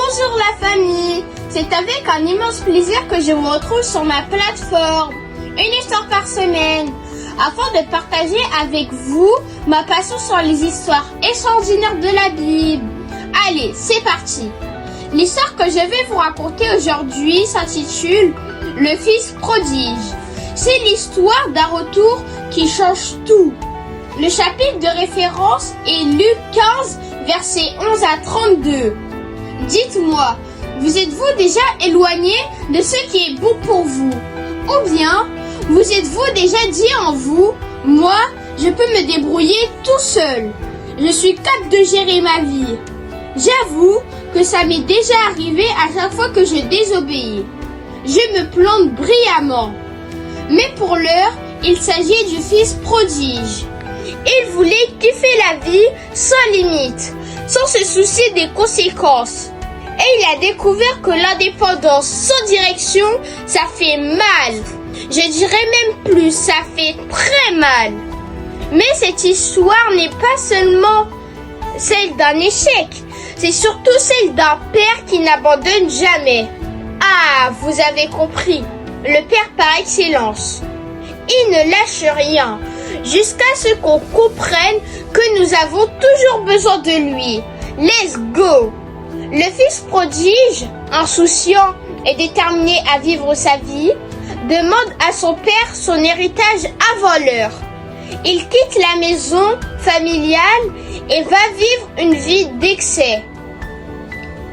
Bonjour la famille, c'est avec un immense plaisir que je vous retrouve sur ma plateforme, une histoire par semaine, afin de partager avec vous ma passion sur les histoires extraordinaires de la Bible. Allez, c'est parti. L'histoire que je vais vous raconter aujourd'hui s'intitule « Le Fils prodige ». C'est l'histoire d'un retour qui change tout. Le chapitre de référence est Luc 15, versets 11 à 32. Dites-moi, vous êtes-vous déjà éloigné de ce qui est bon pour vous? Ou bien, vous êtes-vous déjà dit en vous, moi, je peux me débrouiller tout seul. Je suis capable de gérer ma vie. J'avoue que ça m'est déjà arrivé à chaque fois que je désobéis. Je me plante brillamment. Mais pour l'heure, il s'agit du fils prodige. Il voulait kiffer la vie sans limite, sans se soucier des conséquences. Et il a découvert que l'indépendance sans direction, ça fait mal. Je dirais même plus, ça fait très mal. Mais cette histoire n'est pas seulement celle d'un échec, c'est surtout celle d'un père qui n'abandonne jamais. Ah, vous avez compris, le père par excellence. Il ne lâche rien, jusqu'à ce qu'on comprenne que nous avons toujours besoin de lui. Let's go! Le fils prodige, insouciant et déterminé à vivre sa vie, demande à son père son héritage avant l'heure. Il quitte la maison familiale et va vivre une vie d'excès.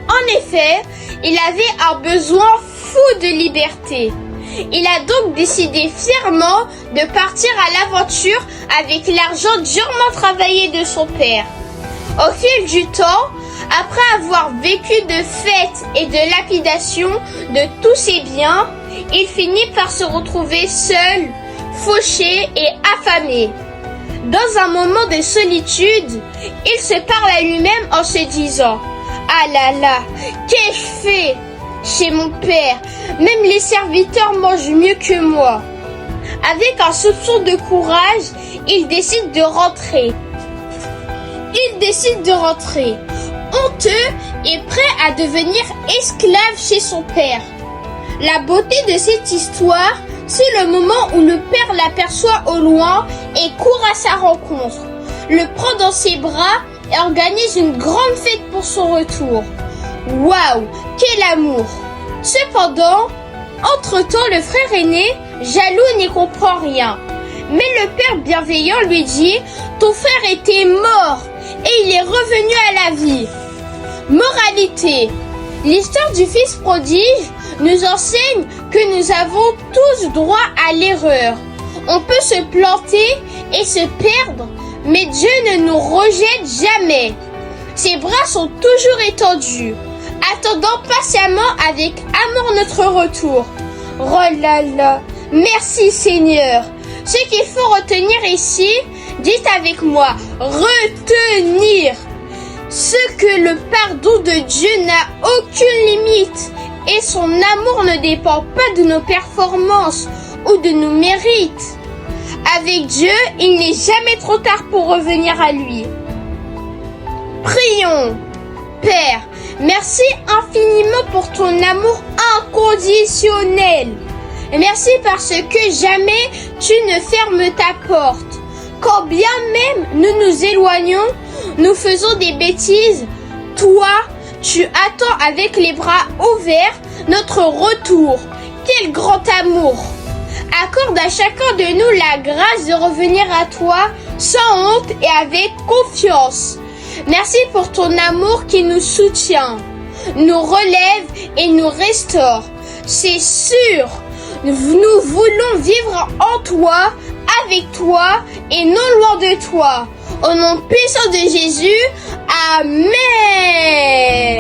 En effet, il avait un besoin fou de liberté. Il a donc décidé fièrement de partir à l'aventure avec l'argent durement travaillé de son père. Au fil du temps, après avoir vécu de fêtes et de lapidation de tous ses biens, il finit par se retrouver seul, fauché et affamé. Dans un moment de solitude, il se parle à lui-même en se disant « Ah là là, qu'ai-je fait ? Chez mon père, même les serviteurs mangent mieux que moi. » Avec un soupçon de courage, il décide de rentrer. Honteux et prêt à devenir esclave chez son père. La beauté de cette histoire, c'est le moment où le père l'aperçoit au loin et court à sa rencontre, le prend dans ses bras et organise une grande fête pour son retour. Waouh, quel amour! Cependant, entre-temps, le frère aîné, jaloux, n'y comprend rien. Mais le père bienveillant lui dit « Ton frère était mort et il est revenu à la vie. » Moralité. L'histoire du fils prodige nous enseigne que nous avons tous droit à l'erreur. On peut se planter et se perdre, mais Dieu ne nous rejette jamais. Ses bras sont toujours étendus, attendant patiemment avec amour notre retour. Oh là là, merci Seigneur. Ce qu'il faut retenir ici, dites avec moi, retenir. Ce que le pardon de Dieu n'a aucune limite et son amour ne dépend pas de nos performances ou de nos mérites. Avec Dieu, il n'est jamais trop tard pour revenir à lui. Prions. Père, merci infiniment pour ton amour inconditionnel. Merci parce que jamais tu ne fermes ta porte. Quand bien même nous nous éloignons, nous faisons des bêtises, toi, tu attends avec les bras ouverts notre retour. Quel grand amour! Accorde à chacun de nous la grâce de revenir à toi sans honte et avec confiance. Merci pour ton amour qui nous soutient, nous relève et nous restaure. C'est sûr, nous voulons vivre en toi, avec toi et non loin de toi. Au nom puissant de Jésus, Amen.